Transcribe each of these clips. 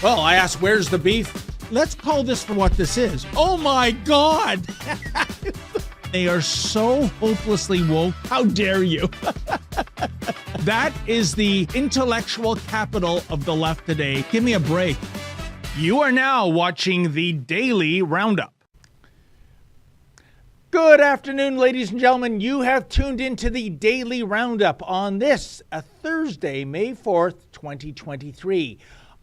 Well, I asked, where's the beef? Let's call this for what this is. Oh my God! They are so hopelessly woke. How dare you? That is the intellectual capital of the left today. Give me a break. You are now watching the Daily Roundup. Good afternoon, ladies and gentlemen. You have tuned into the Daily Roundup on this, a Thursday, May 4th, 2023.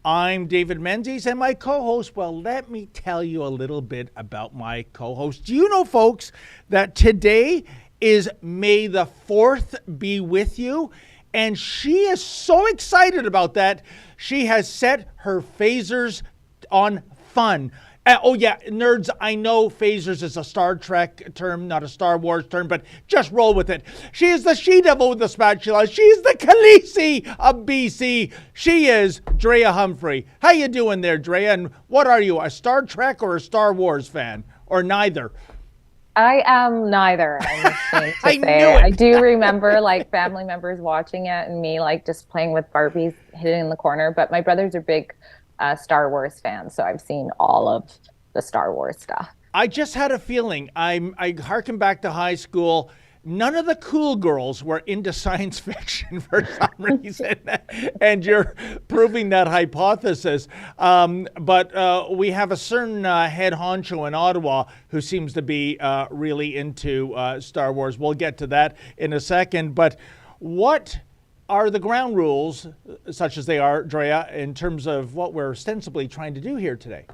I'm David Menzies, and my co-host, well, let me tell you a little bit about my co-host. Do you know, folks, that today is May the 4th be with you? And she is so excited about that, she has set her phasers on fun. Oh yeah, nerds, I know phasers is a Star Trek term, not a Star Wars term, but just roll with it. She is the she-devil with the spatula. She's the Khaleesi of BC. She is Drea Humphrey. How you doing there, Drea? And what are you, a Star Trek or a Star Wars fan? Or neither? I am neither, I'm ashamed to I say. knew it. I do remember like family members watching it and me like just playing with Barbies hidden in the corner, but my brothers are big Star Wars fans, so I've seen all of the Star Wars stuff. I just had a feeling. I harken back to high school. none of the cool girls were into science fiction for some reason, and you're proving that hypothesis. But we have a certain head honcho in Ottawa who seems to be really into Star Wars. We'll get to that in a second. But what are the ground rules, such as they are, Drea, in terms of what we're ostensibly trying to do here today?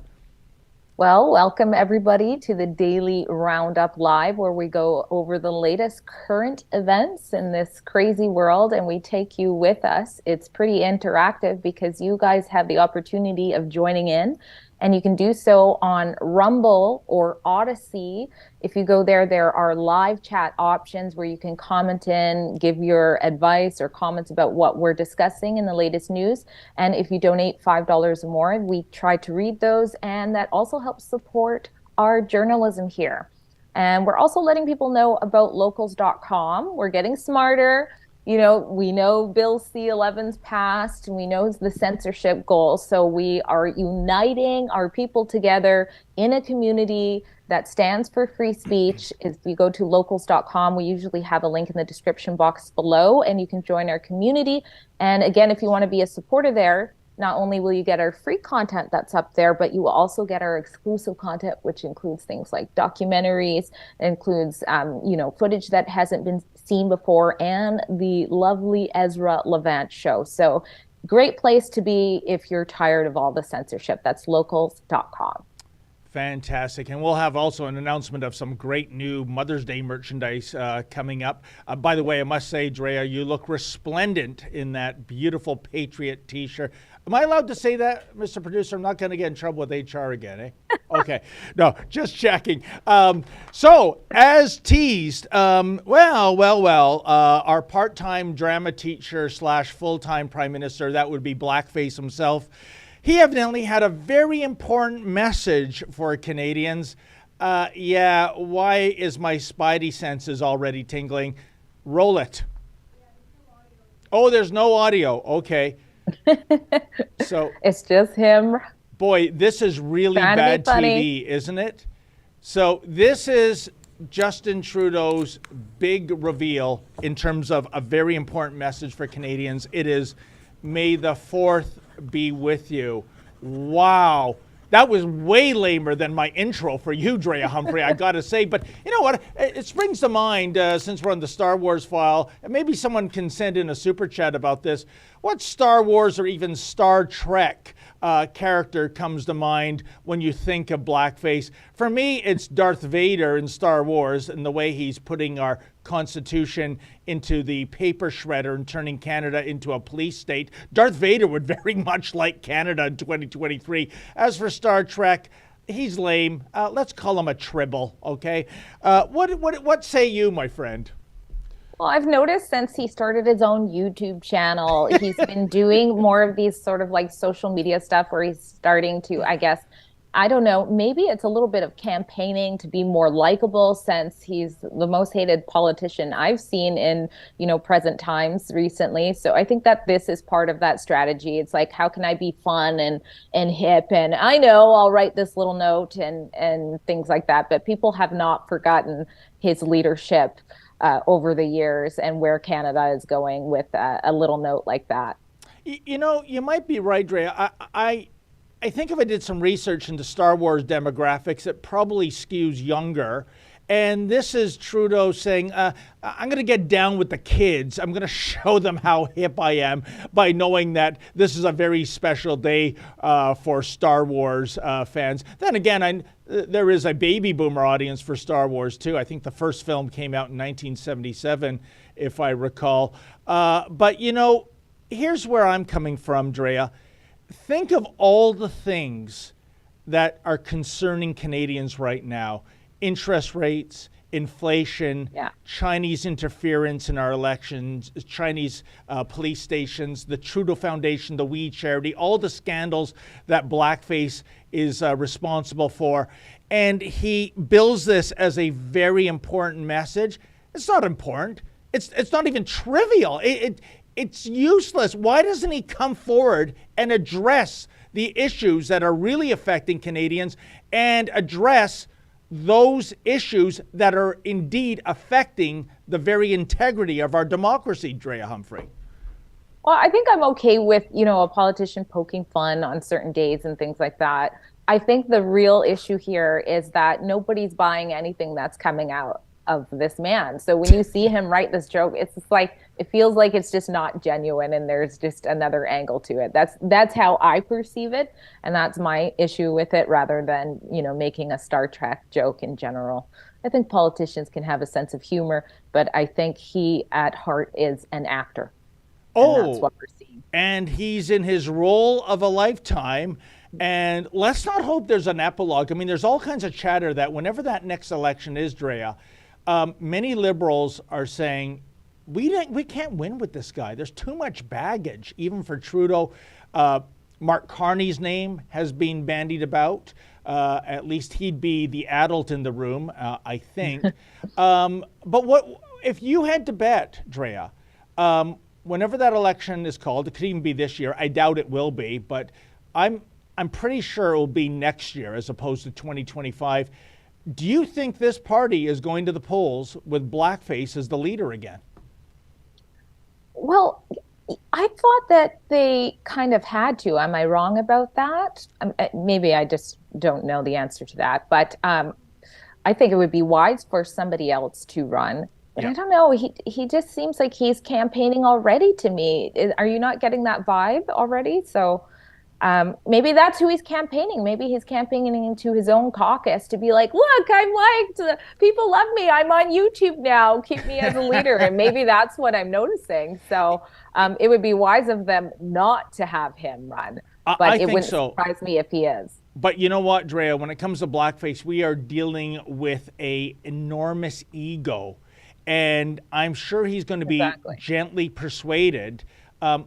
Well, welcome everybody to the Daily Roundup Live, where we go over the latest current events in this crazy world and we take you with us. It's pretty interactive because you guys have the opportunity of joining in, and you can do so on Rumble or Odyssey. If you go there, there are live chat options where you can comment in, give your advice or comments about what we're discussing in the latest news. And if you donate $5 or more, we try to read those, and that also helps support our journalism here. And we're also letting people know about locals.com. We're getting smarter. You know, we know Bill C-11's passed, and we know the censorship goals. So we are uniting our people together in a community that stands for free speech. If you go to locals.com, we usually have a link in the description box below, and you can join our community. And again, if you want to be a supporter there, not only will you get our free content that's up there, but you will also get our exclusive content, which includes things like documentaries, includes footage that hasn't been seen before, and the lovely Ezra Levant show. So great place to be if you're tired of all the censorship. That's locals.com. Fantastic. And we'll have also an announcement of some great new Mother's Day merchandise coming up. By the way, I must say, Drea, you look resplendent in that beautiful Patriot t-shirt. Am I allowed to say that, Mr. Producer? I'm not going to get in trouble with HR again, eh? Okay. No, just checking. So, as teased, our part-time drama teacher / full-time prime minister, that would be Blackface himself, he evidently had a very important message for Canadians. Why is my spidey senses already tingling? Roll it. Oh, there's no audio. Okay. So it's just him. Boy, this is really bad TV, isn't it? So this is Justin Trudeau's big reveal in terms of a very important message for Canadians. It is, May the 4th be with you. Wow. That was way lamer than my intro for you, Drea Humphrey, I got to say. But you know what? It springs to mind, since we're on the Star Wars file, and maybe someone can send in a super chat about this. What Star Wars or even Star Trek character comes to mind when you think of blackface? For me, it's Darth Vader in Star Wars, and the way he's putting our Constitution into the paper shredder and turning Canada into a police state. Darth Vader would very much like Canada in 2023. As for Star Trek, he's lame. Let's call him a tribble, okay? What say you, my friend? Well, I've noticed since he started his own YouTube channel, he's been doing more of these sort of like social media stuff where he's starting to, I guess, I don't know, maybe it's a little bit of campaigning to be more likable, since he's the most hated politician I've seen in, present times recently. So I think that this is part of that strategy. It's like, how can I be fun and hip? And I know I'll write this little note and things like that, but people have not forgotten his leadership over the years and where Canada is going with a little note like that. You might be right, Drea. I think if I did some research into Star Wars demographics, it probably skews younger. And this is Trudeau saying, I'm going to get down with the kids. I'm going to show them how hip I am by knowing that this is a very special day for Star Wars fans. Then again, there is a baby boomer audience for Star Wars, too. I think the first film came out in 1977, if I recall. But, here's where I'm coming from, Drea. Think of all the things that are concerning Canadians right now. Interest rates, inflation, Chinese interference in our elections, Chinese police stations, the Trudeau Foundation, the We Charity, all the scandals that blackface is responsible for. And he bills this as a very important message. It's not important. It's not even trivial. It's useless. Why doesn't he come forward and address the issues that are really affecting Canadians and address those issues that are indeed affecting the very integrity of our democracy, Drea Humphrey? Well, I think I'm okay with, a politician poking fun on certain days and things like that. I think the real issue here is that nobody's buying anything that's coming out of this man. So when you see him write this joke, it's just like, it feels like it's just not genuine and there's just another angle to it. That's how I perceive it. And that's my issue with it rather than, making a Star Trek joke in general. I think politicians can have a sense of humor, but I think he at heart is an actor. And that's what we're seeing. And he's in his role of a lifetime. And let's not hope there's an epilogue. I mean, there's all kinds of chatter that whenever that next election is, Drea, many Liberals are saying, we can't win with this guy. There's too much baggage, even for Trudeau. Mark Carney's name has been bandied about. At least he'd be the adult in the room, I think. But what if you had to bet, Drea, whenever that election is called, it could even be this year. I doubt it will be, but I'm pretty sure it will be next year as opposed to 2025. Do you think this party is going to the polls with blackface as the leader again? Well, I thought that they kind of had to. Am I wrong about that? Maybe I just don't know the answer to that. But I think it would be wise for somebody else to run. But I don't know. He just seems like he's campaigning already to me. Are you not getting that vibe already? So maybe that's who he's campaigning. Maybe he's campaigning to his own caucus to be like, look, I'm liked. People love me. I'm on YouTube now. Keep me as a leader. And maybe that's what I'm noticing. So it would be wise of them not to have him run. But it wouldn't surprise me if he is. But you know what, Drea, when it comes to blackface, we are dealing with an enormous ego. And I'm sure he's going to be gently persuaded.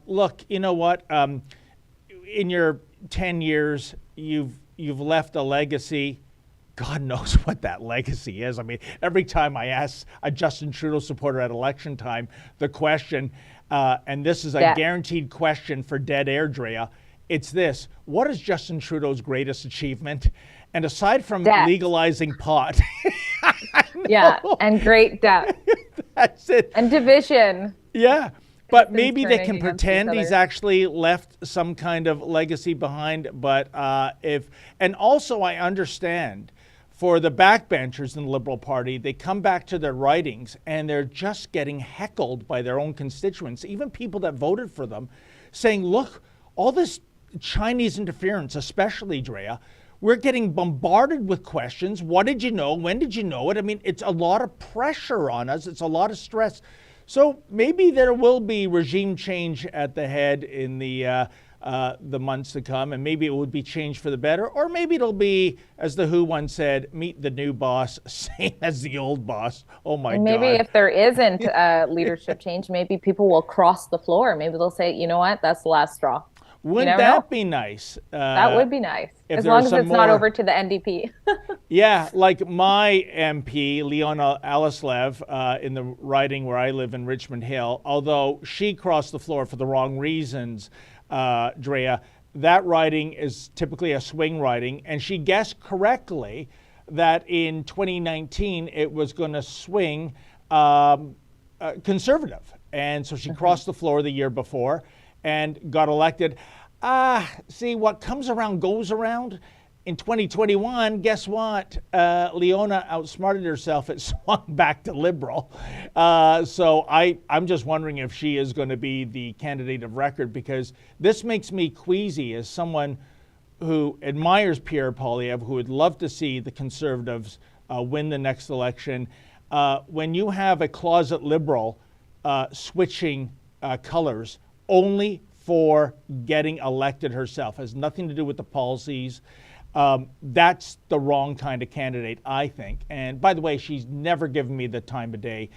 Look, you know what? In your 10 years, you've left a legacy. God knows what that legacy is. I mean, every time I ask a Justin Trudeau supporter at election time the question, and this is a guaranteed question for dead air, Drea, it's this: what is Justin Trudeau's greatest achievement? And aside from legalizing pot, and great debt. That's it. And division. Yeah. But maybe they can pretend he's actually left some kind of legacy behind. But and also I understand for the backbenchers in the Liberal Party, they come back to their writings and they're just getting heckled by their own constituents, even people that voted for them, saying, look, all this Chinese interference, especially, Drea, we're getting bombarded with questions. What did you know? When did you know it? I mean, it's a lot of pressure on us. It's a lot of stress. So maybe there will be regime change at the head in the months to come, and maybe it would be changed for the better, or maybe it'll be, as the Who once said, meet the new boss, same as the old boss. Oh my God. Maybe if there isn't leadership change, maybe people will cross the floor. Maybe they'll say, you know what, that's the last straw. Wouldn't that be nice? That would be nice. As long as it's not over to the NDP. Yeah, like my MP, Leona Alislev, in the riding where I live in Richmond Hill, although she crossed the floor for the wrong reasons, Drea, that riding is typically a swing riding, and she guessed correctly that in 2019 it was going to swing conservative. And so she crossed the floor the year before and got elected. See, what comes around goes around. In 2021, guess what? Leona outsmarted herself. It swung back to Liberal. So I'm just wondering if she is going to be the candidate of record, because this makes me queasy as someone who admires Pierre Poilievre, who would love to see the Conservatives win the next election. When you have a closet Liberal switching colors only for getting elected herself, has nothing to do with the policies. That's the wrong kind of candidate, I think. And by the way, she's never given me the time of day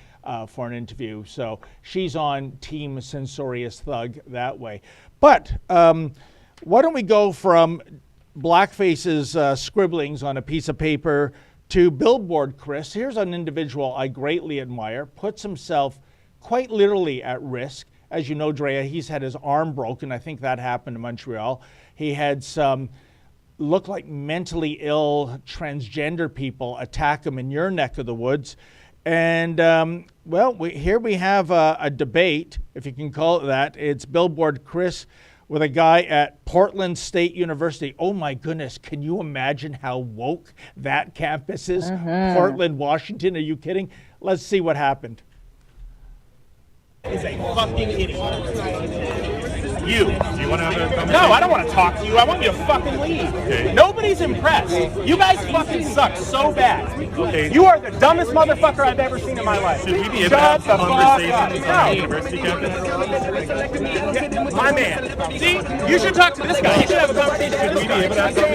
for an interview. So she's on team censorious thug that way. But why don't we go from blackface's scribblings on a piece of paper to Billboard Chris. Here's an individual I greatly admire, puts himself quite literally at risk. As you know, Drea, he's had his arm broken. I think that happened in Montreal. He had some look like mentally ill transgender people attack them in your neck of the woods. And, here we have a debate, if you can call it that. It's Billboard Chris with a guy at Portland State University. Oh my goodness, can you imagine how woke that campus is? Portland, Washington, are you kidding? Let's see what happened. Is a fucking idiot. You. Do you want to have a conversation? No, I don't want to talk to you. I want you to fucking leave. Okay. Nobody's impressed. You guys fucking suck so bad. Okay. You are the dumbest motherfucker I've ever seen in my life. Should we be able to have Shut the conversations fuck on the up. university campus? My man. See, you should talk to this guy. You should have a conversation with this guy.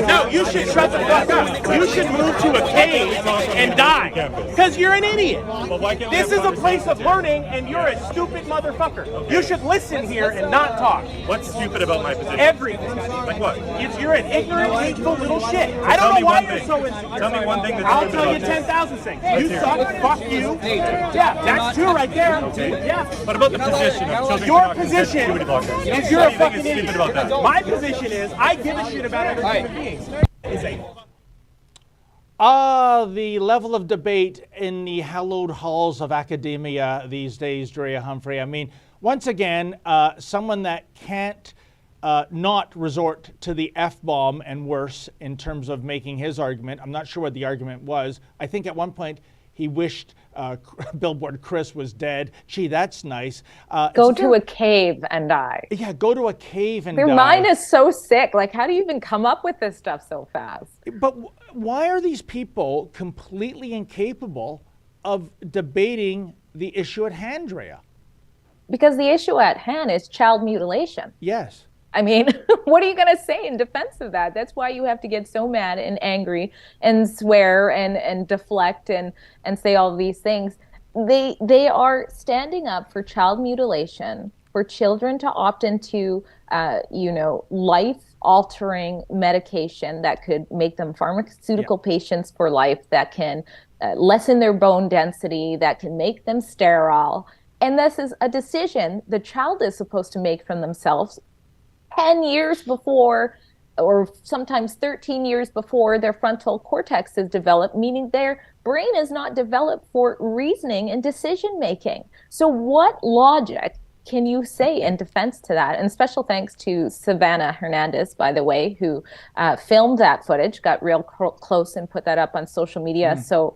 No, you should shut the fuck up. You should move to a cave and die. Because you're an idiot. Well, why can't we This have is a place of conversations? learning, and you're a stupid motherfucker. You should listen here and not talk. What's stupid about my position? Everything. Like what? You're an ignorant, hateful little shit. I Tell don't me know why one you're thing. so insecure. Tell me one thing that's I'll stupid tell you about this. 10,000 things. Let's You hear suck. it. Fuck you. Yeah, that's two right there. Yeah. What about the position of children Your cannot consent to position activity blockers? is you're a What do you think fucking is idiot. stupid about that? My position is I give a shit about every human being. Is a The level of debate in the hallowed halls of academia these days, Drea Humphrey. I mean, once again, someone that can't not resort to the F-bomb and worse in terms of making his argument. I'm not sure what the argument was. I think at one point he wished Billboard Chris was dead. Gee, that's nice. Go to a cave and die. Yeah, go to a cave and Their die. mind is so sick. Like, how do you even come up with this stuff so fast? But why are these people completely incapable of debating the issue at hand, Drea? Because the issue at hand is child mutilation. Yes. I mean, what are you going to say in defense of that? That's why you have to get so mad and angry and swear and deflect and say all these things. They are standing up for child mutilation, for children to opt into, life-altering medication that could make them pharmaceutical patients for life, that can lessen their bone density, that can make them sterile. And this is a decision the child is supposed to make from themselves 10 years before, or sometimes 13 years before their frontal cortex is developed, meaning their brain is not developed for reasoning and decision making. So what logic can you say in defense to that? And special thanks to Savannah Hernandez, by the way, who filmed that footage, got real close and put that up on social media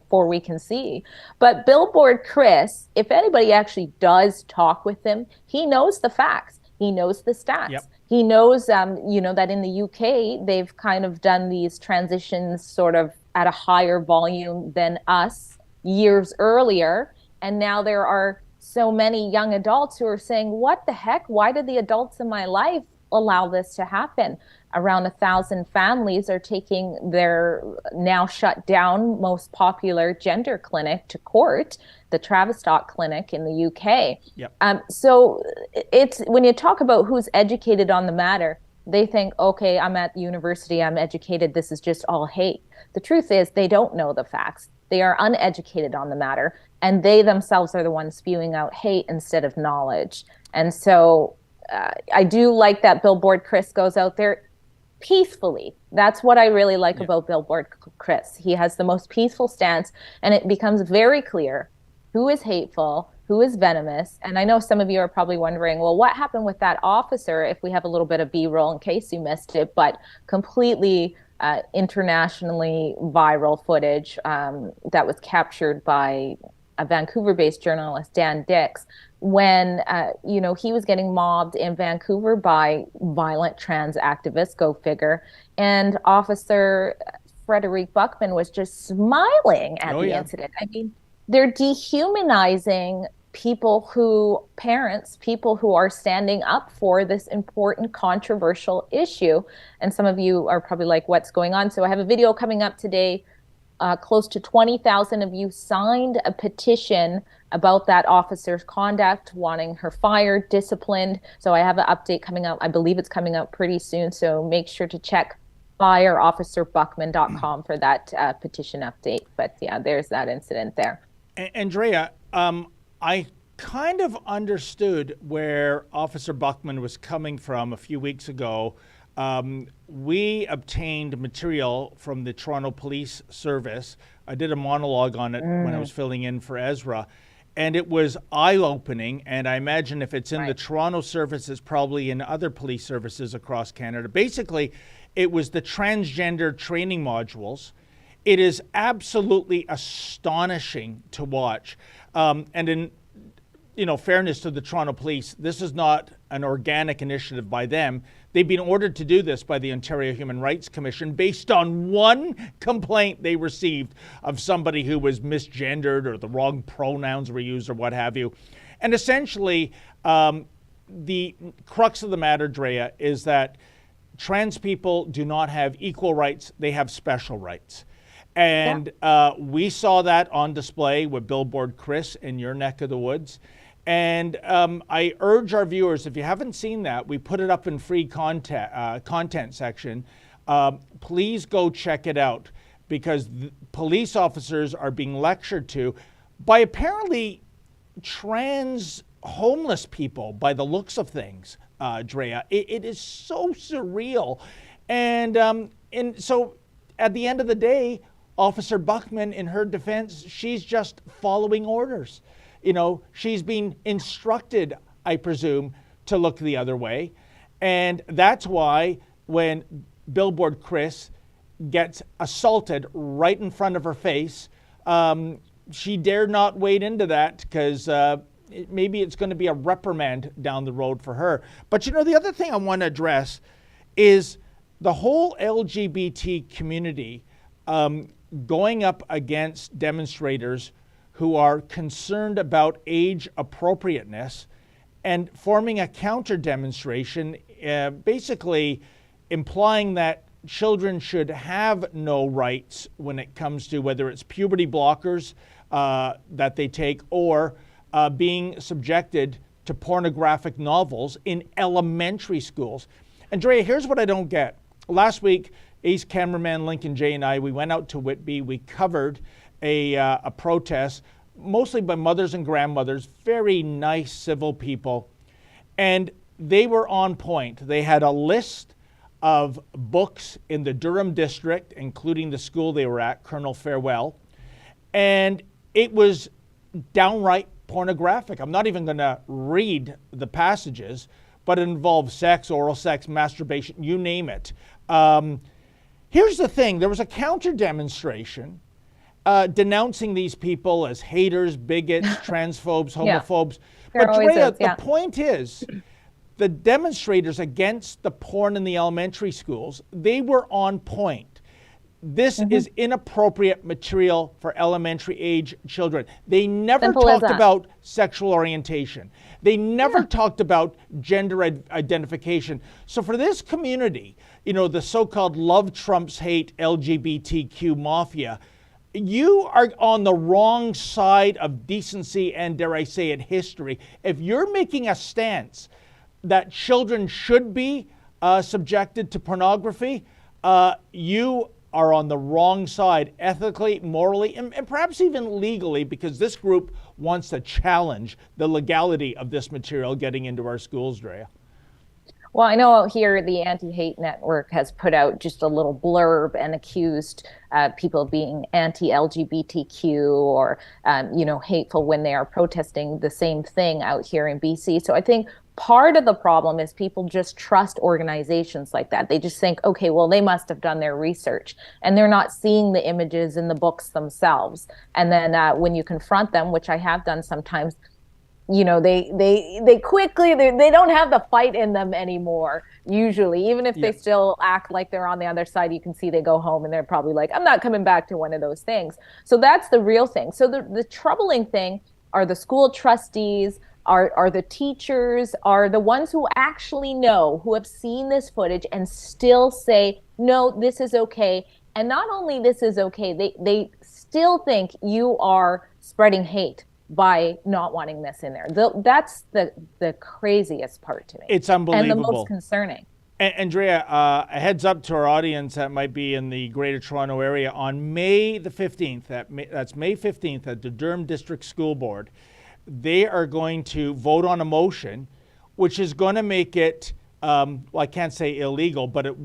for we can see. But Billboard Chris, if anybody actually does talk with him, he knows the facts. He knows the stats. Yep. He knows, that in the UK, they've kind of done these transitions sort of at a higher volume than us years earlier. And now there are so many young adults who are saying, what the heck? Why did the adults in my life allow this to happen? Around 1,000 families are taking their now shut down most popular gender clinic to court, the Tavistock Clinic in the UK. Yep. So it's when you talk about who's educated on the matter, they think, okay, I'm at the university, I'm educated, this is just all hate. The truth is they don't know the facts. They are uneducated on the matter, and they themselves are the ones spewing out hate instead of knowledge. And so I do like that Billboard Chris goes out there peacefully. That's what I really like about Billboard Chris. He has the most peaceful stance, and it becomes very clear who is hateful, who is venomous. And I know some of you are probably wondering, well, what happened with that officer? If we have a little bit of B-roll in case you missed it, but completely internationally viral footage that was captured by a Vancouver-based journalist, Dan Dix, when he was getting mobbed in Vancouver by violent trans activists, go figure, and Officer Frederick Buckman was just smiling at the incident. I mean, they're dehumanizing parents who are standing up for this important, controversial issue. And some of you are probably like, what's going on? So I have a video coming up today. Close to 20,000 of you signed a petition about that officer's conduct, wanting her fired, disciplined. So I have an update coming out. I believe it's coming out pretty soon. So make sure to check fireofficerbuckman.com for that petition update. But yeah, there's that incident there. Andrea, I kind of understood where Officer Buckman was coming from a few weeks ago we obtained material from the Toronto Police Service. I did a monologue on it when I was filling in for Ezra, and it was eye-opening, and I imagine if it's in the Toronto service, it's probably in other police services across Canada. Basically, it was the transgender training modules. It is absolutely astonishing to watch. And in fairness to the Toronto Police, this is not an organic initiative by them. They've been ordered to do this by the Ontario Human Rights Commission based on one complaint they received of somebody who was misgendered or the wrong pronouns were used or what have you. And essentially, the crux of the matter, Drea, is that trans people do not have equal rights, they have special rights. And we saw that on display with Billboard Chris in your neck of the woods. And I urge our viewers, if you haven't seen that, we put it up in free content section. Please go check it out, because police officers are being lectured to by apparently trans homeless people by the looks of things, Drea. It is so surreal. And so at the end of the day, Officer Buckman, in her defense, she's just following orders. She's been instructed, I presume, to look the other way. And that's why when Billboard Chris gets assaulted right in front of her face, she dared not wade into that, because maybe it's going to be a reprimand down the road for her. But the other thing I want to address is the whole LGBT community going up against demonstrators who are concerned about age appropriateness and forming a counter demonstration, basically implying that children should have no rights when it comes to whether it's puberty blockers that they take or being subjected to pornographic novels in elementary schools. And Drea, here's what I don't get. Last week, ace cameraman Lincoln J and I, we went out to Whitby. We covered a protest, mostly by mothers and grandmothers, very nice, civil people. And they were on point. They had a list of books in the Durham district, including the school they were at, Colonel Farewell. And it was downright pornographic. I'm not even going to read the passages, but it involved sex, oral sex, masturbation, you name it. Here's the thing. There was a counter demonstration denouncing these people as haters, bigots, transphobes, homophobes. There But always Drea, is, the point is, the demonstrators against the porn in the elementary schools, they were on point. This is inappropriate material for elementary age children. They never talked about sexual orientation. They never talked about gender identification. So for this community, the so-called love trumps hate LGBTQ mafia, you are on the wrong side of decency and, dare I say it, history. If you're making a stance that children should be subjected to pornography, you are on the wrong side ethically, morally, and perhaps even legally, because this group wants to challenge the legality of this material getting into our schools, Drea. Well, I know here the Anti-Hate Network has put out just a little blurb and accused people of being anti-LGBTQ or, hateful when they are protesting the same thing out here in BC. So I think part of the problem is people just trust organizations like that. They just think, okay, well, they must have done their research, and they're not seeing the images in the books themselves. And then when you confront them, which I have done sometimes, they quickly, they don't have the fight in them anymore, usually. Even if they still act like they're on the other side, you can see they go home and they're probably like, I'm not coming back to one of those things. So that's the real thing. So the troubling thing are the school trustees, are the teachers, are the ones who actually know, who have seen this footage and still say, no, this is okay. And not only this is okay, they still think you are spreading hate by not wanting this in there. That's the craziest part to me. It's unbelievable. And the most concerning. Andrea, a heads up to our audience that might be in the Greater Toronto area, on May the 15th, that's May 15th at the Durham District School Board, they are going to vote on a motion which is going to make it well, I can't say illegal, but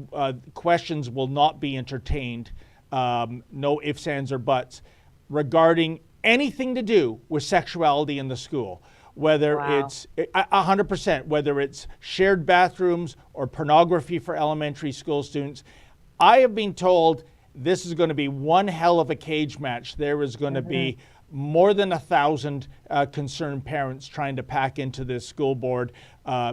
questions will not be entertained, no ifs, ands, or buts, regarding anything to do with sexuality in the school. Whether it's 100%, whether it's shared bathrooms or pornography for elementary school students. I have been told this is going to be one hell of a cage match. There is going to be more than 1,000 concerned parents trying to pack into this school board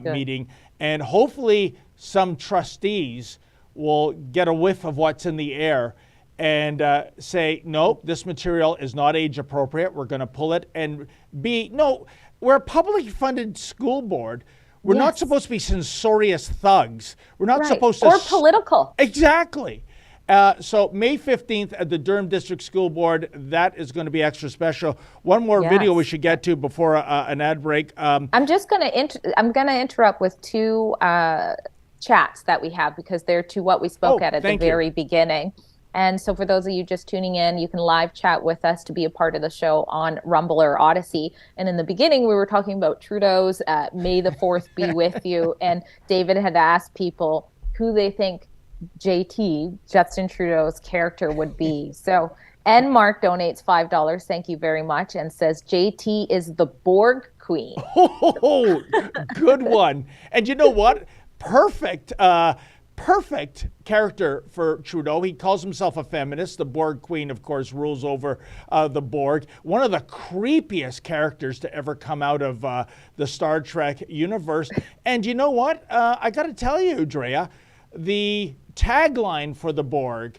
meeting. And hopefully some trustees will get a whiff of what's in the air and say, nope, this material is not age appropriate. We're going to pull it. And we're a publicly funded school board. We're not supposed to be censorious thugs. We're not supposed to... Or political. Exactly. So May 15th at the Durham District School Board, that is going to be extra special. One more video we should get to before an ad break. I'm going to interrupt with two chats that we have, because they're to what we spoke at the very beginning. And so for those of you just tuning in, you can live chat with us to be a part of the show on Rumble or Odyssey. And in the beginning, we were talking about Trudeau's May the 4th be with you. And David had asked people who they think JT, Justin Trudeau's character, would be. So, and Mark donates $5. Thank you very much. And says JT is the Borg Queen. Oh, good one. And you know what? Perfect character for Trudeau. He calls himself a feminist. The Borg Queen, of course, rules over the Borg. One of the creepiest characters to ever come out of the Star Trek universe. And you know what? I got to tell you, Drea, the tagline for the Borg,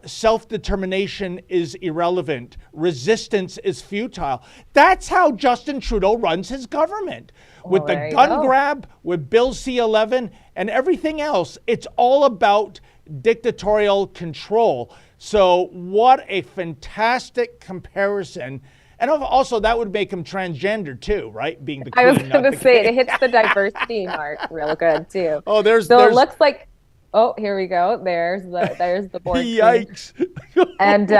self-determination is irrelevant, resistance is futile. That's how Justin Trudeau runs his government. With the gun grab, with Bill C-11, and everything else, it's all about dictatorial control. So what a fantastic comparison. And also, that would make him transgender too, right? Being the queen. I was going to say, it hits the diversity mark real good too. Oh, there's it looks like... Oh, here we go. There's the board. Yikes. And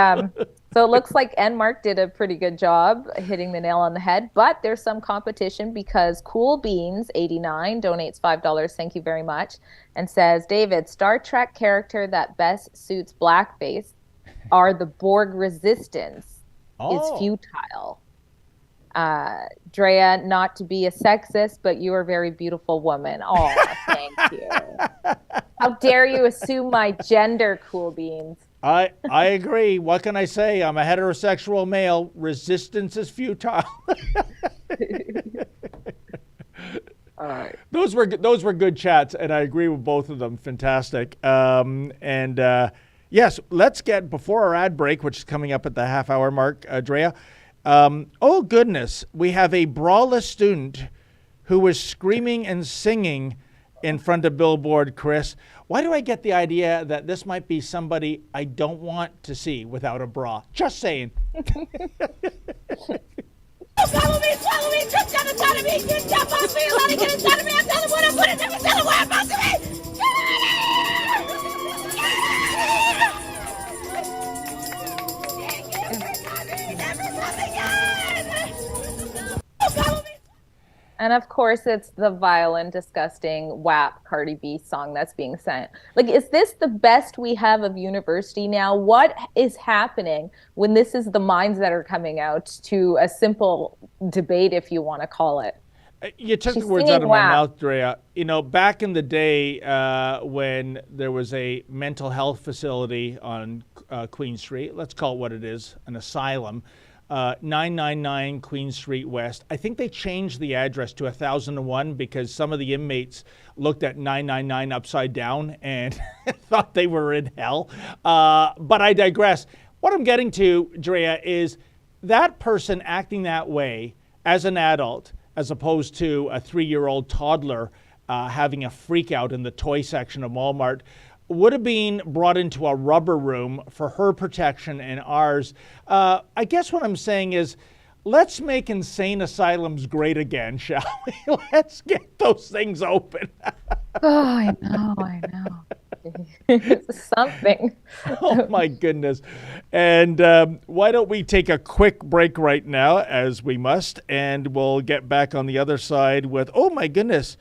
so it looks like Mark did a pretty good job hitting the nail on the head, but there's some competition because Cool Beans 89 donates $5. Thank you very much. And says, David, Star Trek character that best suits blackface are the Borg resistance is futile. Drea, not to be a sexist, but you are a very beautiful woman. Oh, thank you. How dare you assume my gender, Cool Beans? I agree. What can I say? I'm a heterosexual male. Resistance is futile. All right. Those were good chats, and I agree with both of them. Fantastic. Yes, let's get, before our ad break, which is coming up at the half-hour mark, Drea. Oh, goodness. We have a braless student who was screaming and singing in front of Billboard Chris. Why do I get the idea that this might be somebody I don't want to see without a bra? Just saying. Follow me, jump down inside of me, get jump off me, let it get inside of me, I'm telling what I'm putting, never tell him where I'm supposed to be. And of course, it's the violent, disgusting WAP Cardi B song that's being sent. Like, is this the best we have of university now? What is happening when this is the minds that are coming out to a simple debate, if you want to call it? You took the words out of my mouth, Drea. You know, back in the day when there was a mental health facility on Queen Street, let's call it what it is, an asylum, 999 Queen Street West. I think they changed the address to 1001 because some of the inmates looked at 999 upside down and thought they were in hell. But I digress. What I'm getting to, Drea, is that person acting that way as an adult, as opposed to a 3-year-old toddler having a freak out in the toy section of Walmart, would have been brought into a rubber room for her protection and ours. I guess what I'm saying is, let's make insane asylums great again, shall we? Let's get those things open. Oh, I know. It's something. Oh, my goodness. And why don't we take a quick break right now, as we must, and we'll get back on the other side with, oh, my goodness,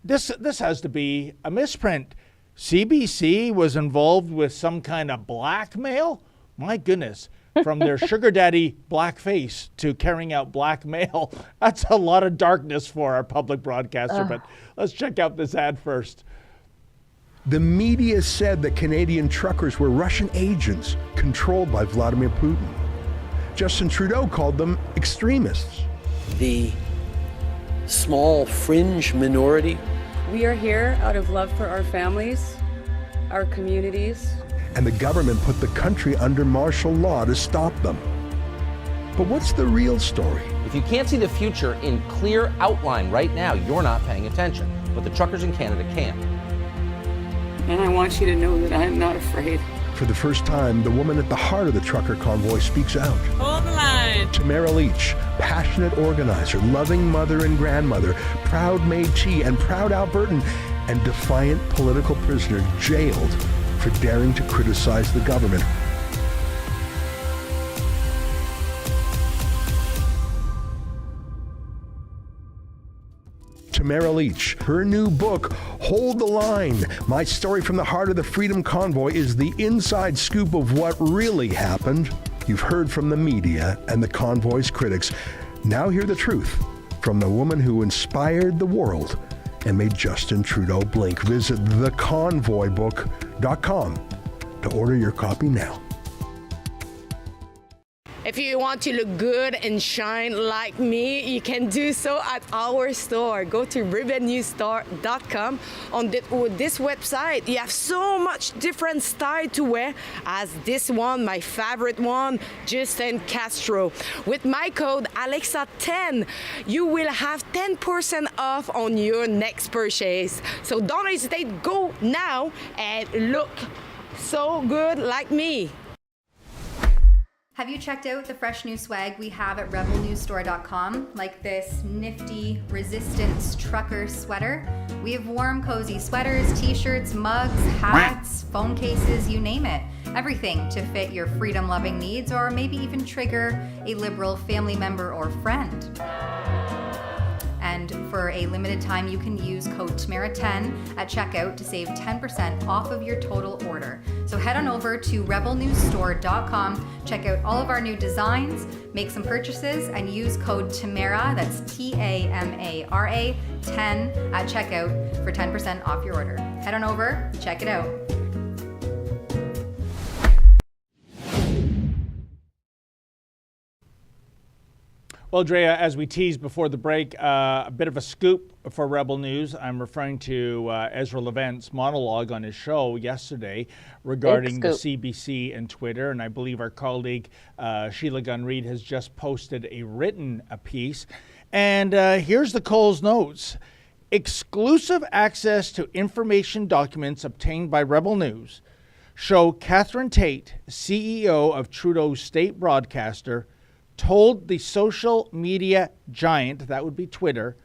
this has to be a misprint. CBC was involved with some kind of blackmail? My goodness. From their sugar daddy blackface to carrying out blackmail. That's a lot of darkness for our public broadcaster, but let's check out this ad first. The media said that Canadian truckers were Russian agents controlled by Vladimir Putin. Justin Trudeau called them extremists. The small fringe minority. We are here out of love for our families, our communities. And the government put the country under martial law to stop them. But what's the real story? If you can't see the future in clear outline right now, you're not paying attention. But the truckers in Canada can. And I want you to know that I am not afraid. For the first time, the woman at the heart of the trucker convoy speaks out. Hold the line. Tamara Leach, passionate organizer, loving mother and grandmother, proud Métis and proud Albertan, and defiant political prisoner jailed for daring to criticize the government. Tamara Leach, her new book, Hold the Line, My Story from the Heart of the Freedom Convoy, is the inside scoop of what really happened. You've heard from the media and the convoy's critics. Now hear the truth from the woman who inspired the world and made Justin Trudeau blink. Visit theconvoybook.com to order your copy now. If you want to look good and shine like me, you can do so at our store. Go to ribbonnewstore.com. On this website, you have so much different style to wear, as this one, my favorite one, Justin Castro. With my code Alexa10, you will have 10% off on your next purchase. So don't hesitate, go now and look so good like me. Have you checked out the fresh new swag we have at rebelnewsstore.com, like this nifty resistance trucker sweater? We have warm, cozy sweaters, t-shirts, mugs, hats, phone cases, you name it. Everything to fit your freedom-loving needs, or maybe even trigger a liberal family member or friend. And for a limited time, you can use code TAMARA10 at checkout to save 10% off of your total order. So head on over to rebelnewsstore.com, check out all of our new designs, make some purchases, and use code TAMARA, that's TAMARA 10 at checkout for 10% off your order. Head on over, check it out. Well, Drea, as we teased before the break, a bit of a scoop for Rebel News. I'm referring to Ezra Levant's monologue on his show yesterday regarding the CBC and Twitter, and I believe our colleague Sheila Gunn-Reid has just posted a written piece. And here's the Coles notes. Exclusive access to information documents obtained by Rebel News show Catherine Tate, CEO of Trudeau's state broadcaster, told the social media giant, that would be Twitter,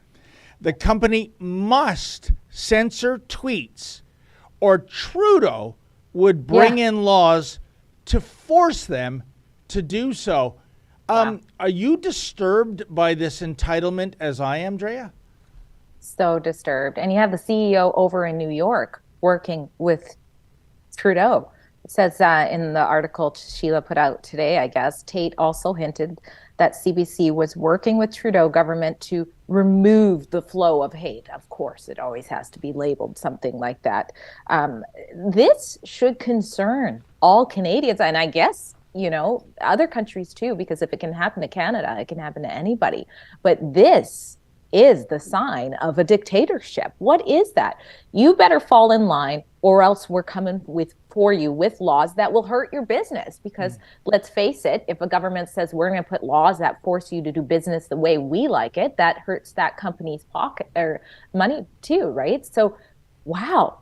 the company must censor tweets or Trudeau would bring in laws to force them to do so. Are you disturbed by this entitlement as I am, Drea? So disturbed. And you have the CEO over in New York working with Trudeau. It says in the article Sheila put out today, I guess, Tate also hinted that CBC was working with Trudeau government to remove the flow of hate. Of course, it always has to be labeled something like that. This should concern all Canadians, and I guess, you know, other countries too, because if it can happen to Canada, it can happen to anybody. But this is the sign of a dictatorship. What is that? You better fall in line, or else we're coming for you with laws that will hurt your business. Because let's face it, if a government says we're going to put laws that force you to do business the way we like it, that hurts that company's pocket or money too, right? So, wow.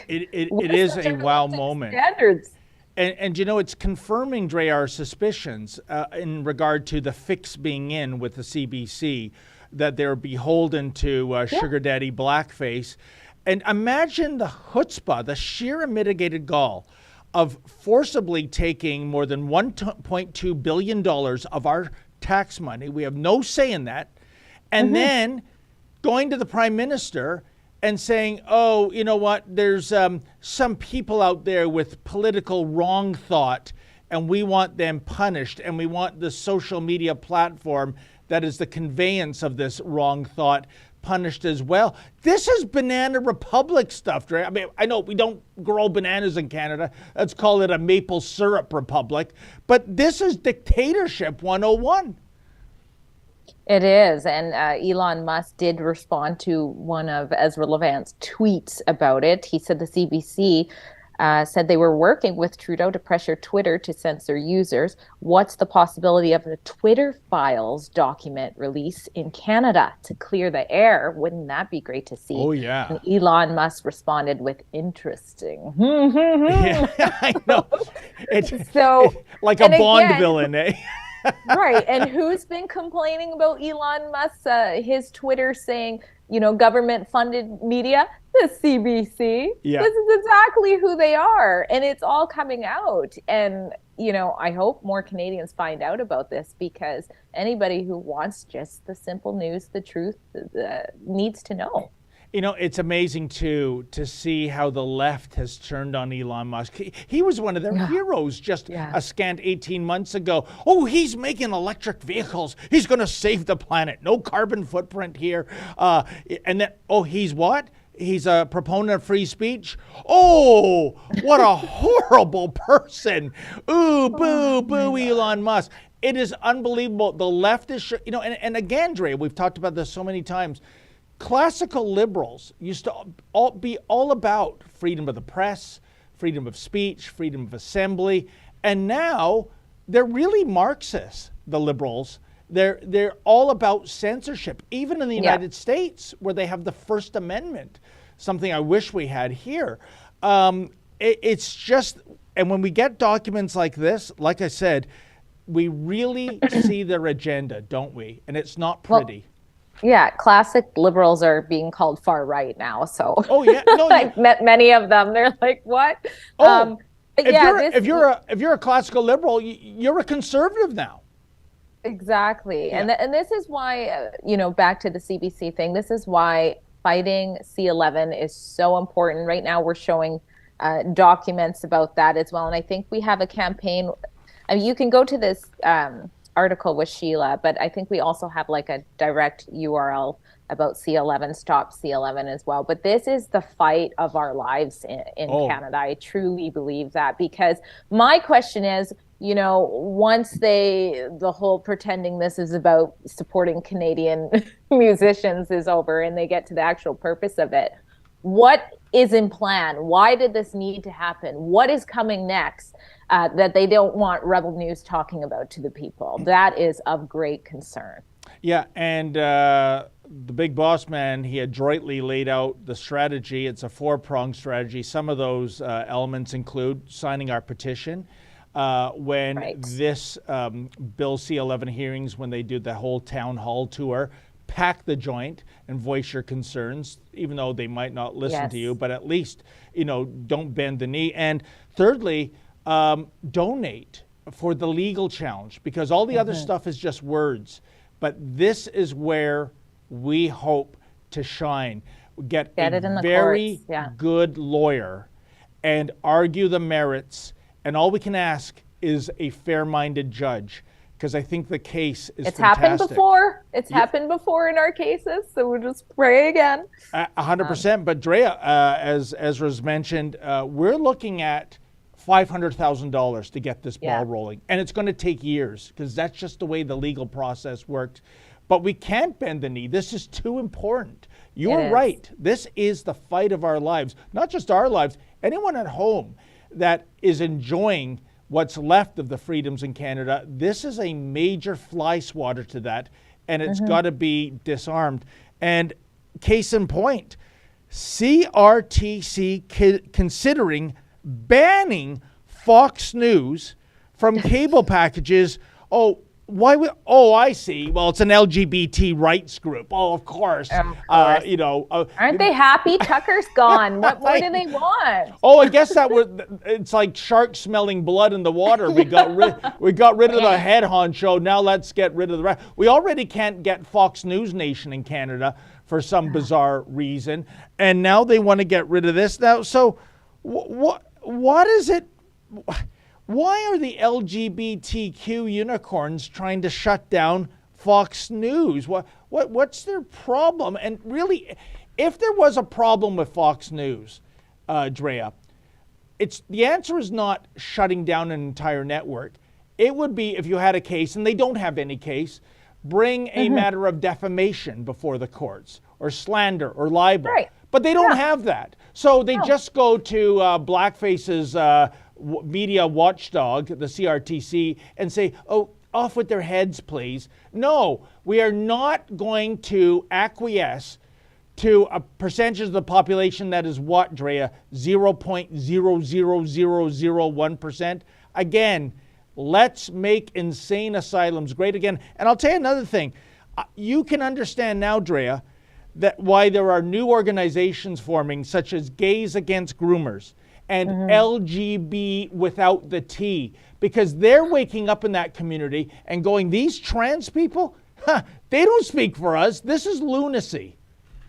It is a wow moment. Standards. And you know, it's confirming, Dre, our suspicions in regard to the fix being in with the CBC, that they're beholden to sugar daddy blackface. And imagine the chutzpah, the sheer unmitigated gall of forcibly taking more than $1.2 billion of our tax money. We have no say in that. And then going to the Prime Minister and saying, oh, you know what, there's some people out there with political wrong thought, and we want them punished, and we want the social media platform that is the conveyance of this wrong thought punished as well. This is Banana Republic stuff, Dre. I mean, I know we don't grow bananas in Canada. Let's call it a maple syrup republic. But this is dictatorship 101. It is. And Elon Musk did respond to one of Ezra Levant's tweets about it. He said the CBC said they were working with Trudeau to pressure Twitter to censor users. What's the possibility of a Twitter files document release in Canada to clear the air? Wouldn't that be great to see? Oh, yeah. And Elon Musk responded with interesting. Yeah, I know. It's like a and Bond again, villain, eh? Right. And who's been complaining about Elon Musk, his Twitter saying, you know, government funded media? The CBC. Yeah. This is exactly who they are. And it's all coming out. And, you know, I hope more Canadians find out about this, because anybody who wants just the simple news, the truth, needs to know. You know, it's amazing, too, to see how the left has turned on Elon Musk. He was one of their heroes just a scant 18 months ago. Oh, he's making electric vehicles. He's going to save the planet. No carbon footprint here. And then, oh, he's what? He's a proponent of free speech. Oh, what a horrible person. Ooh, boo, boo, Elon Musk. It is unbelievable. The left is, you know, and again, Dre, we've talked about this so many times. Classical liberals used to be all about freedom of the press, freedom of speech, freedom of assembly. And now they're really Marxists, the liberals. They're all about censorship, even in the United States, where they have the First Amendment, something I wish we had here. It's just, and when we get documents like this, like I said, we really see their agenda, don't we? And it's not pretty. Well, yeah, classic liberals are being called far right now. So No, I've met many of them. They're like, what? But if you're a classical liberal, you're a conservative now. Exactly. Yeah. And this is why, you know, back to the CBC thing, this is why fighting C11 is so important. Right now we're showing documents about that as well. And I think we have a campaign. I mean, you can go to this article with Sheila, but I think we also have like a direct URL about C11, Stop C11 as well. But this is the fight of our lives in Canada. I truly believe that, because my question is, you know, once the whole pretending this is about supporting Canadian musicians is over and they get to the actual purpose of it, what is in plan? Why did this need to happen? What is coming next that they don't want Rebel News talking about to the people? That is of great concern. Yeah, and the big boss man, he adroitly laid out the strategy. It's a four-pronged strategy. Some of those elements include signing our petition. When this Bill C-11 hearings, when they do the whole town hall tour, pack the joint and voice your concerns, even though they might not listen to you, but at least, you know, don't bend the knee. And thirdly, donate for the legal challenge, because all the other stuff is just words. But this is where we hope to shine. Get a very good lawyer and argue the merits. And all we can ask is a fair-minded judge, because I think the case is fantastic. Happened before. It's happened before in our cases, so we'll just pray again. 100%. But Drea, as Ezra's mentioned, we're looking at $500,000 to get this ball rolling. And it's going to take years, because that's just the way the legal process worked. But we can't bend the knee. This is too important. You're right. This is the fight of our lives. Not just our lives. Anyone at home that is enjoying what's left of the freedoms in Canada, this is a major fly swatter to that, and it's got to be disarmed. And case in point, CRTC considering banning Fox News from cable packages. Oh, Why would? Oh, I see. Well, it's an LGBT rights group. Oh, of course. Aren't they happy? Tucker's gone. What more do they want? Oh, I guess it's like sharks smelling blood in the water. We got rid of the head honcho. Now let's get rid of the rest. We already can't get Fox News Nation in Canada for some bizarre reason, and now they want to get rid of this now. So, what is it? Why are the LGBTQ unicorns trying to shut down Fox News? What's their problem? And really, if there was a problem with Fox News, Drea, the answer is not shutting down an entire network. It would be, if you had a case, and they don't have any case, bring a matter of defamation before the courts, or slander, or libel. Right. But they don't have that. So they just go to Blackface's media watchdog, the CRTC, and say, oh, off with their heads, please. No, we are not going to acquiesce to a percentage of the population that is what, Drea? 0.00001%. Again, let's make insane asylums great again. And I'll tell you another thing. You can understand now, Drea, that why there are new organizations forming, such as Gays Against Groomers and LGB without the T, because they're waking up in that community and going, these trans people, they don't speak for us. This is lunacy.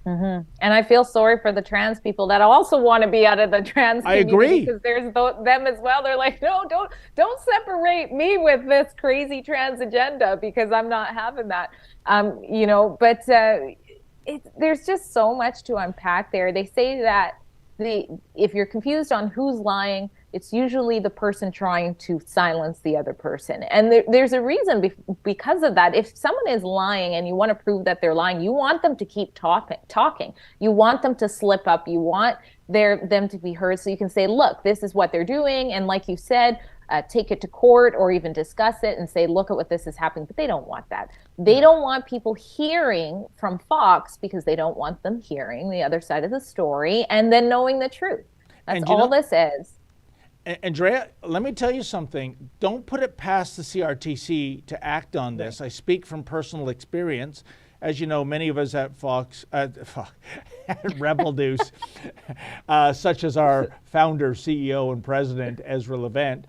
And I feel sorry for the trans people that also want to be out of the trans community. I agree. Because there's them as well. They're like, no, don't separate me with this crazy trans agenda, because I'm not having that. There's just so much to unpack there. They say that if you're confused on who's lying, it's usually the person trying to silence the other person. And there's a reason because of that. If someone is lying and you want to prove that they're lying, you want them to keep talking. You want them to slip up. You want them to be heard, so you can say, look, this is what they're doing. And like you said, take it to court or even discuss it and say, look at what this is happening. But they don't want that. They don't want people hearing from Fox, because they don't want them hearing the other side of the story and then knowing the truth. That's all this is. Andrea, let me tell you something. Don't put it past the CRTC to act on this. I speak from personal experience. As you know, many of us at Fox, at Rebel News, such as our founder, CEO, and president, Ezra Levent,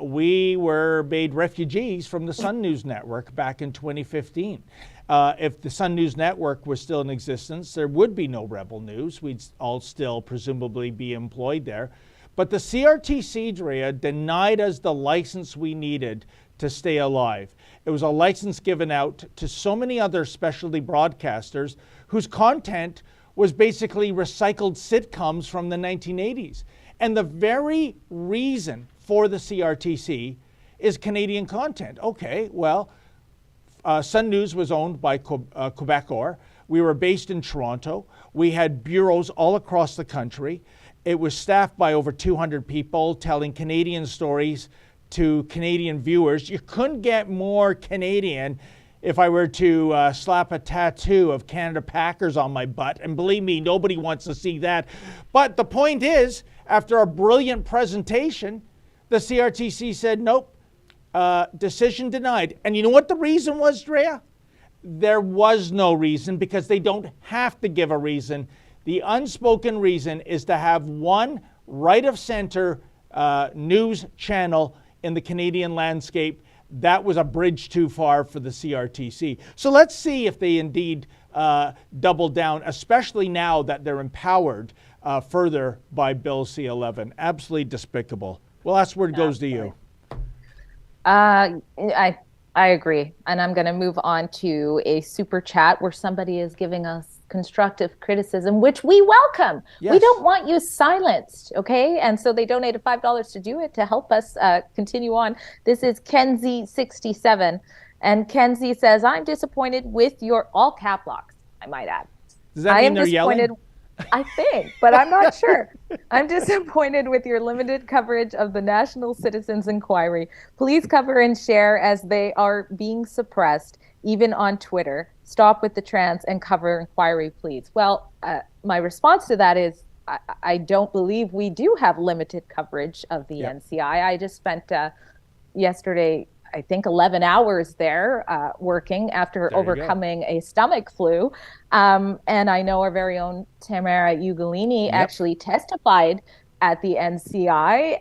we were made refugees from the Sun News Network back in 2015. If the Sun News Network was still in existence, there would be no Rebel News. We'd all still presumably be employed there. But the CRTC, Drea, denied us the license we needed to stay alive. It was a license given out to so many other specialty broadcasters whose content was basically recycled sitcoms from the 1980s. And the very reason for the CRTC is Canadian content. Okay, well, Sun News was owned by Quebecor. We were based in Toronto. We had bureaus all across the country. It was staffed by over 200 people telling Canadian stories to Canadian viewers. You couldn't get more Canadian if I were to slap a tattoo of Canada Packers on my butt. And believe me, nobody wants to see that. But the point is, after a brilliant presentation, the CRTC said, nope, decision denied. And you know what the reason was, Drea? There was no reason, because they don't have to give a reason. The unspoken reason is to have one right-of-center news channel in the Canadian landscape. That was a bridge too far for the CRTC. So let's see if they indeed double down, especially now that they're empowered further by Bill C-11. Absolutely despicable. Well, last word goes to you. I agree. And I'm going to move on to a super chat where somebody is giving us constructive criticism, which we welcome. Yes. We don't want you silenced, okay? And so they donated $5 to do it, to help us continue on. This is Kenzie67. And Kenzie says, I'm disappointed with your, all cap locks, I might add. Does that mean they're yelling? I think, but I'm not sure. I'm disappointed with your limited coverage of the National Citizens Inquiry. Please cover and share, as they are being suppressed, even on Twitter. Stop with the trans and cover inquiry, please. Well, my response to that is, I don't believe we do have limited coverage of the NCI. I just spent yesterday I think 11 hours there working after overcoming a stomach flu. And I know our very own Tamara Ugolini actually testified at the NCI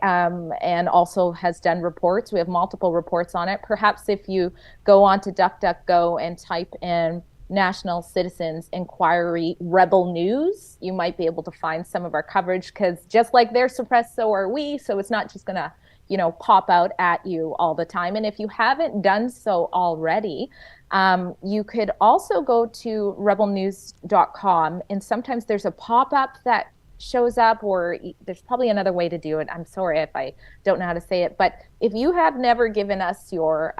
and also has done reports. We have multiple reports on it. Perhaps if you go on to DuckDuckGo and type in National Citizens Inquiry Rebel News, you might be able to find some of our coverage, because just like they're suppressed, so are we. So it's not just going to, pop out at you all the time. And if you haven't done so already, you could also go to rebelnews.com, and sometimes there's a pop-up that shows up, or there's probably another way to do it. I'm sorry if I don't know how to say it, but if you have never given us your,